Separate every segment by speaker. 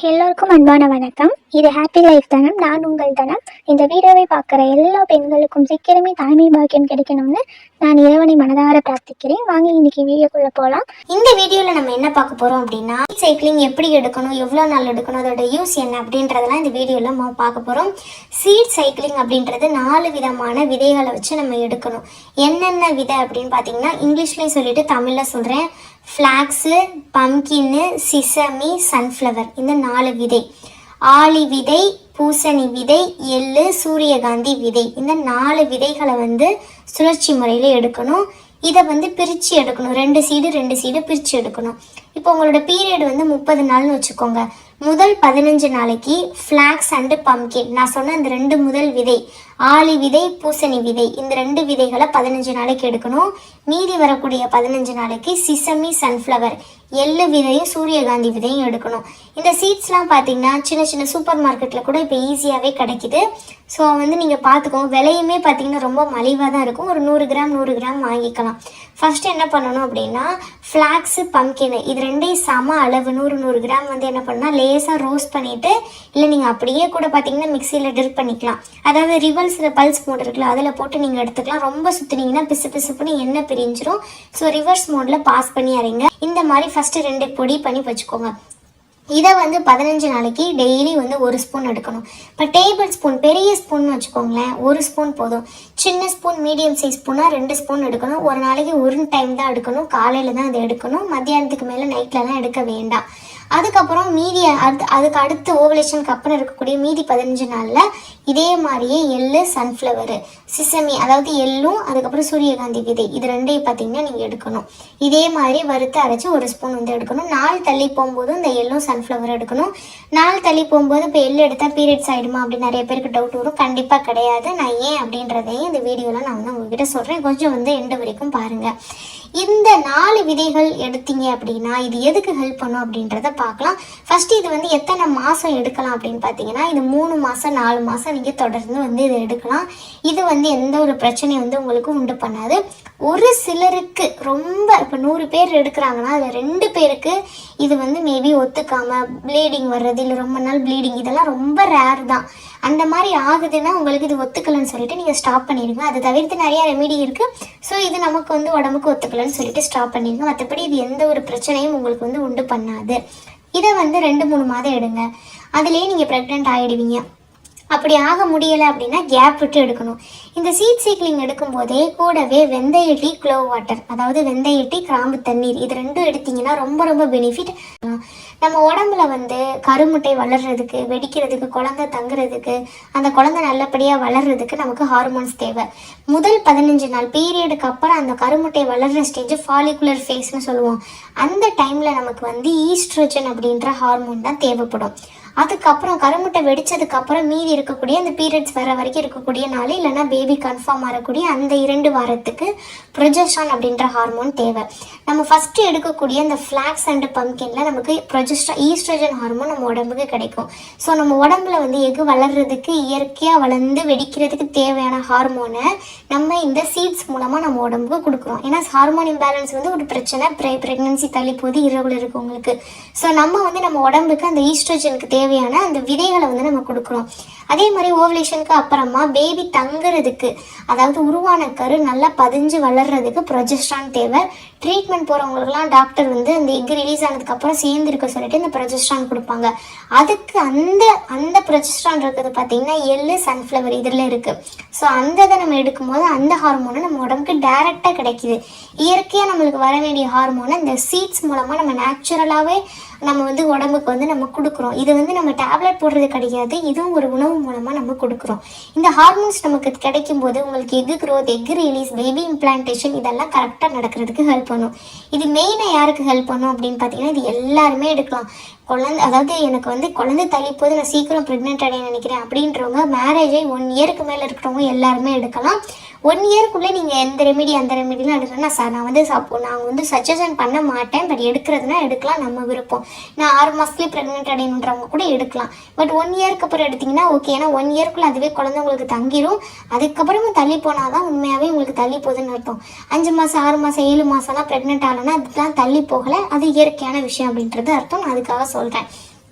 Speaker 1: எல்லோருக்கும் அன்பான வணக்கம். இது ஹாப்பி லைஃப் தனம். நான் உங்கள் தனம். இந்த வீடியோவை பார்க்குற எல்லா பெண்களுக்கும் சீக்கிரமே தாய்மை பாக்கியம் கிடைக்கணும்னு நான் இறைவனை மனதார பிரார்த்திக்கிறேன். வாங்க இன்னைக்கு வீடியோக்குள்ளே போகலாம். இந்த வீடியோவில் நம்ம என்ன பார்க்க போகிறோம் அப்படின்னா, சைக்கிளிங் எப்படி எடுக்கணும், எவ்வளோ நாள் எடுக்கணும், அதோட யூஸ் என்ன அப்படின்றதெல்லாம் இந்த வீடியோவில் நம்ம பார்க்க போகிறோம். சீட் சைக்கிளிங் அப்படின்றது 4 விதமான விதைகளை வச்சு நம்ம எடுக்கணும். என்னென்ன விதை அப்படின்னு பார்த்தீங்கன்னா, இங்கிலீஷ்லேயும் சொல்லிட்டு தமிழில் சொல்கிறேன். ஃப்ளாக்ஸு, பம்கின்னு, சிசமி, சன்ஃப்ளவர், இந்த 4 விதை. ஆளி விதை, பூசணி விதை, எள்ளு, சூரியகாந்தி விதை, இந்த 4 விதைகளை சுழற்சி முறையில் எடுக்கணும். இதை பிரித்து எடுக்கணும். 2 சீடு பிரித்து எடுக்கணும். இப்போ உங்களோட பீரியட் 30 நாள்னு வச்சுக்கோங்க. முதல் 15 நாளைக்கு ஃப்ளாக்ஸ் அண்டு பம்கின், நான் சொன்ன அந்த 2 முதல் விதை, ஆளி விதை, பூசணி விதை, இந்த 2 விதைகளை 15 நாளைக்கு எடுக்கணும். மீதி வரக்கூடிய 15 நாளைக்கு சிசமி, சன்ஃப்ளவர், எள்ளு விதையும் சூரியகாந்தி விதையும் எடுக்கணும். இந்த சீட்ஸ்லாம் பார்த்தீங்கன்னா சின்ன சின்ன சூப்பர் மார்க்கெட்டில் கூட இப்போ ஈஸியாகவே கிடைக்குது. ஸோ நீங்கள் பார்த்துக்கோங்க. விலையுமே பார்த்தீங்கன்னா ரொம்ப மலிவாக தான் இருக்கும். ஒரு 100 கிராம் வாங்கிக்கலாம். ஃபஸ்ட்டு என்ன பண்ணணும் அப்படின்னா, ஃப்ளாக்ஸு, பம்கின்னு இது 2ஐயும் சம அளவு 100 கிராம் என்ன பண்ணால் லேசாக ரோஸ்ட் பண்ணிவிட்டு, இல்லை நீங்கள் அப்படியே கூட பார்த்தீங்கன்னா மிக்சியில் டிப் பண்ணிக்கலாம். அதாவது ரிவர்ஸில் பல்ஸ் மோட் இருக்குல்ல, அதில் போட்டு நீங்கள் எடுத்துக்கலாம். ரொம்ப சுற்றுனீங்கன்னா பிசு பிசுப்புன்னு எண்ணெய் பிரிஞ்சிரும். ஸோ ரிவர்ஸ் மோடில் பாஸ் பண்ணி அரைங்க. இந்த மாதிரி ஃபஸ்ட்டு 2 பொடி பண்ணி வச்சுக்கோங்க. இதை 15 நாளைக்கு டெய்லி 1 ஸ்பூன் எடுக்கணும். இப்போ டேபிள் ஸ்பூன், பெரிய ஸ்பூன் வச்சுக்கோங்களேன், 1 ஸ்பூன் போதும். சின்ன ஸ்பூன், மீடியம் சைஸ் ஸ்பூனாக 2 ஸ்பூன் எடுக்கணும். ஒரு நாளைக்கு 1 டைம் தான் எடுக்கணும். காலையில் தான் அதை எடுக்கணும். மத்தியானத்துக்கு மேலே நைட்லலாம் எடுக்க வேண்டாம். அதுக்கப்புறம் மீதி அதுக்கு அடுத்து ஓவலேஷனுக்கு அப்புறம் இருக்கக்கூடிய மீதி 15 நாளில் இதே மாதிரியே எள்ளு, சன்ஃப்ளவரு, சிசமி, அதாவது எள்ளும் அதுக்கப்புறம் சூரியகாந்தி விதை, இது 2ஐயும் பார்த்தீங்கன்னா நீங்கள் எடுக்கணும். இதே மாதிரி வறுத்து அரைச்சி 1 ஸ்பூன் எடுக்கணும். நாள் தள்ளி போகும்போது இந்த எள்ளும் சன்ஃப்ளவர் எடுக்கணும். நாள் தள்ளி போகும்போது இப்போ எள்ளு எடுத்தால் பீரியட்ஸ் ஆகிடுமா அப்படின்னு நிறைய பேருக்கு டவுட் வரும். கண்டிப்பாக கிடையாது. நான் ஏன் அப்படின்றதையும் இந்த வீடியோவில் நான் உங்ககிட்ட சொல்கிறேன். கொஞ்சம் எண்டு வரைக்கும் பாருங்கள். இந்த 4 விதைகள் எடுத்தீங்க அப்படின்னா இது எதுக்கு ஹெல்ப் பண்ணும் அப்படின்றத பார்க்கலாம். ஃபர்ஸ்ட் இது எத்தனை மாதம் எடுக்கலாம் அப்படின்னு பார்த்தீங்கன்னா, இது 3 மாதம் 4 மாதம் நீங்கள் தொடர்ந்து இதை எடுக்கலாம். இது எந்த ஒரு பிரச்சனையும் உங்களுக்கு உண்டு பண்ணாது. ஒரு சிலருக்கு ரொம்ப இப்போ 100 பேர் எடுக்கிறாங்கன்னா அதில் 2 பேருக்கு இது மேபி ஒத்துக்காமல் ப்ளீடிங் வர்றது, இல்லை ரொம்ப நாள் ப்ளீடிங், இதெல்லாம் ரொம்ப ரேர் தான். அந்த மாதிரி ஆகுதுன்னா உங்களுக்கு இது ஒத்துக்கலன்னு சொல்லிட்டு நீங்கள் ஸ்டாப் பண்ணிடுங்க. அதை தவிர்த்து நிறையா ரெமிடி இருக்குது. ஸோ இது நமக்கு உடம்புக்கு ஒத்துக்கலன்னு சொல்லிட்டு ஸ்டாப் பண்ணிடுங்க. மற்றபடி இது எந்த ஒரு பிரச்சனையும் உங்களுக்கு உண்டு பண்ணாது. இதை 2-3 மாதம் எடுங்க. அதுலேயே நீங்கள் ப்ரெக்னென்ட் ஆகிடுவீங்க. அப்படி ஆக முடியலை அப்படின்னா கேப் விட்டு எடுக்கணும். இந்த சீட் சைக்கிளிங் எடுக்கும்போதே கூடவே வெந்தய டீ, க்ளோவ் வாட்டர், அதாவது வெந்தய டீ, கிராம்பு தண்ணீர், இது 2 எடுத்திங்கன்னா ரொம்ப ரொம்ப பெனிஃபிட். நம்ம உடம்புல கருமுட்டை வளர்கிறதுக்கு, வெடிக்கிறதுக்கு, குழந்தை தங்குறதுக்கு, அந்த குழந்தை நல்லபடியாக வளர்கிறதுக்கு நமக்கு ஹார்மோன்ஸ் தேவை. முதல் 15 நாள் பீரியடுக்கு அப்புறம் அந்த கருமுட்டை வளர்கிற ஸ்டேஜ் ஃபாலிகுலர் ஃபேஸ்னு சொல்லுவோம். அந்த டைமில் நமக்கு ஈஸ்ட்ரோஜன் அப்படின்ற ஹார்மோன் தான் தேவைப்படும். அதுக்கப்புறம் கருமுட்டை வெடிச்சதுக்கப்புறம் மீதி இருக்கக்கூடிய அந்த பீரியட்ஸ் வர வரைக்கும் இருக்கக்கூடிய நாள், இல்லைன்னா பேபி கன்ஃபார்ம் ஆகக்கூடிய அந்த 2 வாரத்துக்கு ப்ரொஜெஸ்ட்ரான் அப்படின்ற ஹார்மோன் தேவை. நம்ம ஃபஸ்ட்டு எடுக்கக்கூடிய அந்த ஃப்ளாக்ஸ் அண்ட் பம்கினில் நமக்கு ஈஸ்ட்ரோஜன் ஹார்மோன் நம்ம உடம்புக்கு கிடைக்கும். ஸோ நம்ம உடம்புல எக்கு வளர்கிறதுக்கு, இயற்கையாக வளர்ந்து வெடிக்கிறதுக்கு தேவையான ஹார்மோனை நம்ம இந்த சீட்ஸ் மூலமாக நம்ம உடம்புக்கு கொடுக்குறோம். ஏன்னா ஹார்மோன் இம்பேலன்ஸ் ஒரு பிரச்சனை. ப்ரெக்னன்சி தள்ளி போது இரவுல இருக்கு உங்களுக்கு. ஸோ நம்ம நம்ம உடம்புக்கு அந்த ஈஸ்ட்ரோஜனுக்கு தேவையான அந்த விதைகளை நம்ம கொடுக்குறோம். அதே மாதிரி ஓவலேஷனுக்கு அப்புறமா பேபி தங்குறதுக்கு, அதாவது உருவான கரு நல்லா பதிஞ்சு வளர்றதுக்கு ப்ரொஜெஸ்ட்ரான் தேவை. ட்ரீட்மெண்ட் போகிறவங்களுக்குலாம் டாக்டர் அந்த எக் ரிலீஸ் ஆனதுக்கப்புறம் சேர்ந்து இருக்க சொல்லிட்டு இந்த ப்ரொஜெஸ்ட்ரான் கொடுப்பாங்க. அதுக்கு அந்த ப்ரொஜெஸ்ட்ரான் இருக்கிறது பார்த்தீங்கன்னா எள்ளு, சன்ஃப்ளவர் இதில் இருக்குது. ஸோ அந்த இதை நம்ம எடுக்கும்போது அந்த ஹார்மோனை நம்ம உடம்புக்கு டைரெக்டாக கிடைக்கிது. இயற்கையாக நம்மளுக்கு வர வேண்டிய ஹார்மோனை இந்த சீட்ஸ் மூலமாக நம்ம நேச்சுரலாகவே நம்ம உடம்புக்கு நம்ம கொடுக்குறோம். இது நம்ம டேப்லெட் போடுறது கிடையாது. இதுவும் ஒரு உணவு மூலமாக நம்ம கொடுக்குறோம். இந்த ஹார்மோன்ஸ் நமக்கு கிடைக்கும் போது உங்களுக்கு egg growth, egg release, baby implantation இதெல்லாம் கரெக்டாக நடக்கிறதுக்கு ஹெல்ப் பண்ணும். இது மெயினாக யாருக்கு ஹெல்ப் பண்ணும் அப்படின்னு பார்த்தீங்கன்னா, இது எல்லாருமே எடுக்கலாம். குழந்தை, அதாவது எனக்கு குழந்தை தள்ளி போது நான் சீக்கிரம் ப்ரெக்னென்ட் அடைய நினைக்கிறேன் அப்படின்றவங்க, மேரேஜை 1 இயருக்கு மேலே இருக்கிறவங்க எல்லாருமே எடுக்கலாம். 1 இயருக்குள்ளே நீங்கள் எந்த ரெமிடி அந்த ரெமிடிலாம் எடுக்கணும்னா சார் நாங்கள் சஜஷன் பண்ண மாட்டேன். பட் எடுக்கிறதுனா எடுக்கலாம், நம்ம விருப்பம். நான் 6 மாதத்துலேயே ப்ரெக்னென்ட் அடையணுன்றவங்க கூட எடுக்கலாம். பட் 1 இயருக்கு அப்புறம் எடுத்திங்கன்னா ஓகே. ஏன்னா 1 இயருக்குள்ளே அதுவே குழந்தை உங்களுக்கு தங்கிடும். அதுக்கப்புறமும் தள்ளி போனால் தான் உண்மையாகவே உங்களுக்கு தள்ளி போகுதுன்னு அர்த்தம். 5 மாதம் 6 மாதம் 7 மாதம்லாம் ப்ரெக்னென்ட் ஆகலைன்னா அதுதான் தள்ளி போகலை, அது இயற்கையான விஷயம் அப்படின்றது அர்த்தம். நான் அதுக்காக சொல்கிறேன்.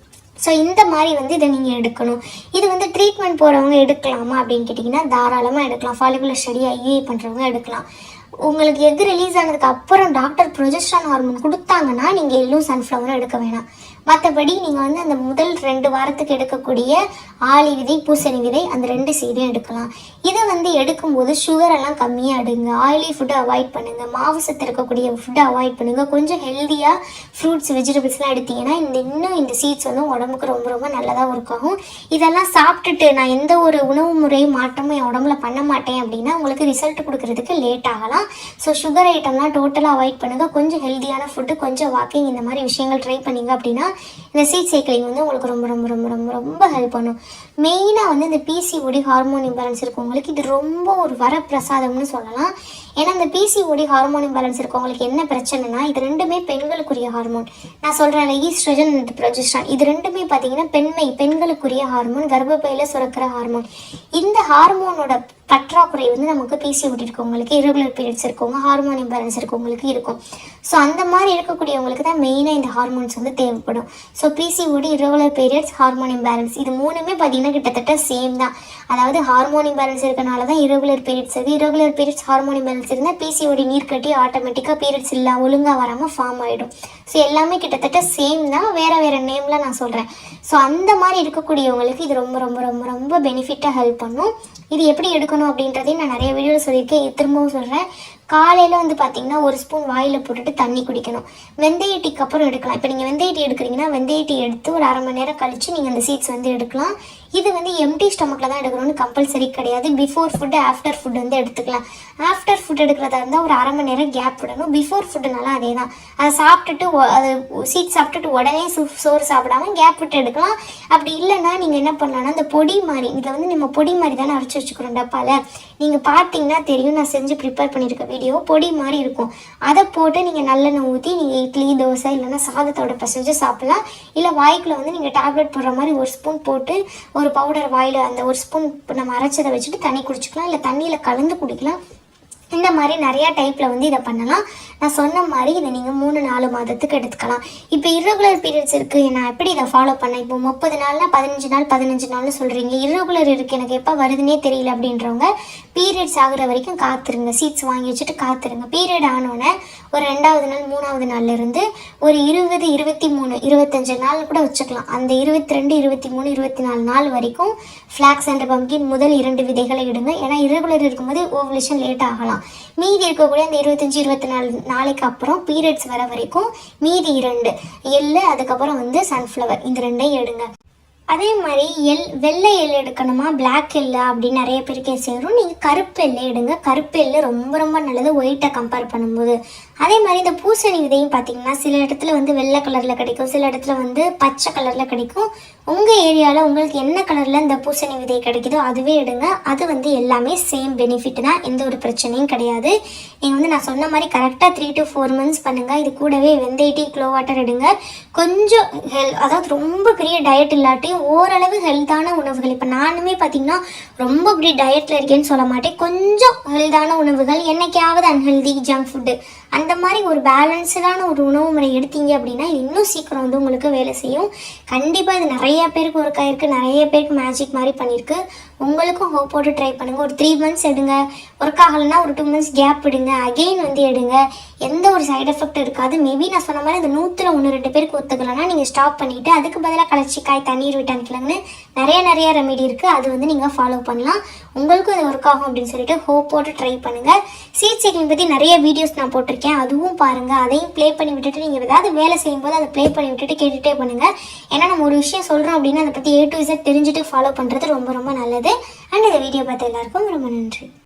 Speaker 1: ஸோ இந்த மாதிரி வந்து இதை நீங்கள் எடுக்கணும். இது வந்து ட்ரீட்மெண்ட் போகிறவங்க எடுக்கலாமா அப்படின்னு கேட்டிங்கன்னா தாராளமாக எடுக்கலாம். ஃபாலிகுலர் ஸ்டடி ஐஏ பண்ணுறவங்க எடுக்கலாம். உங்களுக்கு எக் ரிலீஸ் ஆனதுக்கு அப்புறம் டாக்டர் ப்ரொஜெஸ்ட்ரான் ஹார்மோன் கொடுத்தாங்கன்னா நீங்கள் எள்ளும் சன்ஃப்ளவரும் எடுக்க வேணாம். மற்றபடி நீங்கள் வந்து அந்த முதல் 2 வாரத்துக்கு எடுக்கக்கூடிய ஆளி விதை, பூசணி விதை, அந்த 2 சீடையும் எடுக்கலாம். இதை வந்து எடுக்கும்போது சுகரெல்லாம் கம்மியாக எடுங்க. ஆயிலி ஃபுட்டை அவாய்ட் பண்ணுங்கள். மாவு சத்து இருக்கக்கூடிய ஃபுட்டை அவாய்ட் பண்ணுங்கள். கொஞ்சம் ஹெல்த்தியாக ஃப்ரூட்ஸ், வெஜிடபிள்ஸ்லாம் எடுத்தீங்கன்னா இந்த சீட்ஸ் வந்து உடம்புக்கு ரொம்ப ரொம்ப நல்லதாக ஒர்க் ஆகும். இதெல்லாம் சாப்பிட்டுட்டு நான் எந்த ஒரு உணவு முறை மாற்றமும் என் உடம்புல பண்ண மாட்டேன் அப்படின்னா உங்களுக்கு ரிசல்ட் கொடுக்கறதுக்கு லேட் ஆகலாம். ஸோ சுகர் ஐட்டம்லாம் டோட்டலாக அவாய்ட் பண்ணுங்கள். கொஞ்சம் ஹெல்த்தியான ஃபுட்டு, கொஞ்சம் வாக்கிங், இந்த மாதிரி விஷயங்கள் ட்ரை பண்ணிங்க அப்படின்னா இந்த சீட் சைக்கிளிங் வந்து உங்களுக்கு ரொம்ப ரொம்ப ரொம்ப ரொம்ப ரொம்ப ஹெல்ப் பண்ணும். மெயினாக வந்து இந்த பிசிஓடி ஹார்மோன் இம்பேலன்ஸ் இருக்கவங்களுக்கு இது ரொம்ப ஒரு வரப்பிரசாதம்னு சொல்லலாம். ஏன்னா இந்த பிசிஓடி ஹார்மோன் இம்பேலன்ஸ் இருக்கவங்களுக்கு என்ன பிரச்சனைனா, இது 2மே பெண்களுக்குரிய ஹார்மோன். நான் சொல்கிறேன் ஈஸ்ட்ரோஜன் அண்ட் ப்ரொஜெஸ்ட்ரான், இது 2மே பார்த்தீங்கன்னா பெண்களுக்குரிய ஹார்மோன், கர்ப்பப்பையில் சுரக்கிற ஹார்மோன். இந்த ஹார்மோனோட பற்றாக்குறை வந்து நமக்கு பிசிஓடி இருக்கவங்களுக்கு, இரகுலர் பீரியட்ஸ் இருக்கவங்க, ஹார்மோன் இம்பேலன்ஸ் இருக்கவங்களுக்கு இருக்கும். ஸோ அந்த மாதிரி இருக்கக்கூடியவங்களுக்கு தான் மெயினாக இந்த ஹார்மோன்ஸ் வந்து தேவைப்படும். So PCOD, irregular periods, hormone imbalance, இது 3மே பார்த்தீங்கன்னா கிட்டத்தட்ட சேம் தான். அதாவது ஹார்மோன் இம்பேலன்ஸ் இருக்கனால தான் இரகுலர் பீரியட்ஸ் இருக்குது. இரகுலர் பீரியட்ஸ், ஹார்மோன் இம்பேலன்ஸ் இருந்தால் பிசிஓடி நீர் கட்டி ஆட்டோமேட்டிக்காக பீரியட்ஸ் இல்லை ஒழுங்காக வராமல் ஃபார்ம் ஆகிடும். ஸோ எல்லாமே கிட்டத்தட்ட சேம் தான், வேறு வேறு நேமில் நான் சொல்கிறேன். ஸோ அந்த மாதிரி இருக்கக்கூடியவங்களுக்கு இது ரொம்ப ரொம்ப ரொம்ப ரொம்ப பெனிஃபிட்டாக ஹெல்ப் பண்ணும். இது எப்படி எடுக்கணும் அப்படின்றதையும் நான் நிறைய வீடியோவில் சொல்லியிருக்கேன், திரும்பவும் சொல்கிறேன். காலையில் வந்து பார்த்திங்கன்னா 1 ஸ்பூன் வாயில் போட்டுட்டு தண்ணி குடிக்கணும். வெந்தய டீக்கு அப்புறம் எடுக்கலாம். இப்போ நீங்கள் வெந்தய டீ எடுக்கிறீங்கன்னா வெந்தய டீ எடுத்து ஒரு 1/2 மணி நேரம் கழித்து நீங்கள் அந்த சீட்ஸ் வந்து எடுக்கலாம். இது வந்து எம்டி ஸ்டமக்கில் தான் எடுக்கணும்னு கம்பல்சரி கிடையாது. பிஃபோர் ஃபுட்டு, ஆஃப்டர் ஃபுட் வந்து எடுத்துக்கலாம். ஆஃப்டர் ஃபுட் எடுக்கிறதா இருந்தால் ஒரு 1/2 மணி நேரம் கேப் விடணும். பிஃபோர் ஃபுட்டுனால அதே தான். அதை சாப்பிட்டுட்டு அது சீட் சாப்பிட்டுட்டு உடனே சோறு சாப்பிடாம கேப் விட்டு எடுக்கலாம். அப்படி இல்லைன்னா நீங்கள் என்ன பண்ணலான்னா இந்த பொடி மாதிரி, இதில் வந்து நம்ம பொடி மாதிரி தானே அரைச்சி வச்சுக்கிறோம் டப்பாவில். நீங்கள் பார்த்தீங்கன்னா தெரியும், நான் செஞ்சு ப்ரிப்பேர் பண்ணியிருக்க வீடியோ பொடி மாதிரி இருக்கும். அதை போட்டு நீங்கள் நல்லெண்ணெய் ஊற்றி நீங்கள் இட்லி, தோசை இல்லைன்னா சாதத்தோட பிசைஞ்சு சாப்பிட்லாம். இல்லை வாய்க்குள்ள வந்து நீங்கள் டேப்லெட் போடுற மாதிரி 1 ஸ்பூன் போட்டு ஒரு பவுடர் வாயில் அந்த 1 ஸ்பூன் நம்ம அரைச்சதை வச்சுட்டு தண்ணி குடிச்சிக்கலாம். இல்லை தண்ணியில் கலந்து குடிக்கலாம். இந்த மாதிரி நிறையா டைப்பில் வந்து இதை பண்ணலாம். நான் சொன்ன மாதிரி இதை நீங்கள் 3-4 மாதத்துக்கு எடுத்துக்கலாம். இப்போ இரகுலர் பீரியட்ஸ் இருக்குது, நான் எப்படி இதை ஃபாலோ பண்ணேன்? இப்போ 30 நாள்னா 15 நாள்னு சொல்கிறீங்க. இரகுலர் இருக்குது, எனக்கு எப்போ வருதுன்னே தெரியல அப்படின்றவங்க பீரியட்ஸ் ஆகுற வரைக்கும் காத்துருங்க. சீட்ஸ் வாங்கி வச்சுட்டு காத்துருங்க. பீரியட் ஆனோடனே ஒரு 2வது நாள் 3வது நாள்லேருந்து ஒரு 20, 23, 25 நாள் கூட வச்சுக்கலாம். அந்த 22, 23, 24 நாள் வரைக்கும் ஃப்ளாக்ஸ் அண்ட் பம்கின் முதல் 2 விதைகளை இடுங்க. ஏன்னா இரகுலர் இருக்கும்போது ஓவலேஷன் லேட் ஆகலாம். மீதி இருக்கக்கூடிய அந்த 25, 24 நாளைக்கு அப்புறம் பீரியட்ஸ் வர வரைக்கும் மீதி 2 எள்ளு, அதுக்கப்புறம் வந்து சன்ஃப்ளவர், இந்த 2ஐயும் எடுங்க. அதே மாதிரி வெள்ளை எள் எடுக்கணுமா, பிளாக் எள்ளு அப்படின்னு நிறைய பேருக்கு சேரும். நீங்கள் கருப்பு எள்ளு எடுங்க. கருப்பு எள்ளு ரொம்ப ரொம்ப நல்லது ஒயிட்டை கம்பேர் பண்ணும்போது. அதே மாதிரி இந்த பூசணி விதையும் பார்த்தீங்கன்னா சில இடத்துல வந்து வெள்ளை கலரில் கிடைக்கும், சில இடத்துல வந்து பச்சை கலரில் கிடைக்கும். உங்கள் ஏரியாவில் உங்களுக்கு என்ன கலரில் இந்த பூசணி விதை கிடைக்குதோ அதுவே எடுங்க. அது வந்து எல்லாமே சேம் பெனிஃபிட் தான், எந்த ஒரு பிரச்சனையும் கிடையாது. நீங்கள் வந்து நான் சொன்ன மாதிரி கரெக்டாக 3 to 4 months பண்ணுங்கள். இது கூடவே வெந்தய டீ, க்ளோ வாட்டர் எடுங்க. கொஞ்சம் அதாவது ரொம்ப பெரிய டயட் இல்லாட்டி ஓரளவு ஹெல்த்தான உணவுகள். இப்போ நானுமே பார்த்தீங்கன்னா ரொம்ப இப்படி டயட்டில் இருக்கேன்னு சொல்ல மாட்டேன். கொஞ்சம் ஹெல்த்தான உணவுகள், என்னைக்காவது அன்ஹெல்தி ஜங்க் ஃபுட்டு, அந்த மாதிரி ஒரு பேலன்ஸ்டான ஒரு உணவு முறை எடுத்தீங்க அப்படின்னா இன்னும் சீக்கிரம் வந்து உங்களுக்கு வேலை செய்யும். கண்டிப்பாக இது நிறைய பேருக்கு ஒர்க் ஆகிருக்கு, நிறைய பேருக்கு மேஜிக் மாதிரி பண்ணியிருக்கு. உங்களுக்கும் ஹோப் போட்டு ட்ரை பண்ணுங்கள். ஒரு 3 months எடுங்க. ஒர்க் ஆகலைன்னா ஒரு 2 months கேப் விடுங்க, அகெயின் வந்து எடுங்க. எந்த ஒரு சைட் எஃபெக்ட் இருக்காது. மேபி நான் சொன்ன மாதிரி இந்த 100ல் 1-2 பேருக்கு ஒத்துக்கலைன்னா நீங்கள் ஸ்டாப் பண்ணிவிட்டு அதுக்கு பதிலாக கலச்சிக்காய், தண்ணீர் விட்டான்கிழங்குன்னு நிறைய ரெமெடி இருக்குது. அது வந்து நீங்கள் ஃபாலோ பண்ணலாம். உங்களுக்கும் இது ஒர்க் ஆகும் அப்படின்னு சொல்லிட்டு ஹோப் போட்டு ட்ரை பண்ணுங்கள். சீட் சைக்கிளிங் பற்றி நிறைய வீடியோஸ் நான் போட்டிருக்கேன், அதுவும் பாருங்கள். அதையும் ப்ளே பண்ணி விட்டுட்டு நீங்கள் ஏதாவது வேலை செய்யும்போது அதை ப்ளே பண்ணி விட்டுட்டு கேட்டுகிட்டே பண்ணுங்கள். ஏன்னா நம்ம ஒரு விஷயம் சொல்கிறோம் அப்படின்னா அதை பற்றி A to Z தெரிஞ்சுட்டு ஃபாலோ பண்ணுறது ரொம்ப ரொம்ப நல்லது. அண்ட் இந்த வீடியோ பார்த்து எல்லாருக்கும் ரொம்ப நன்றி.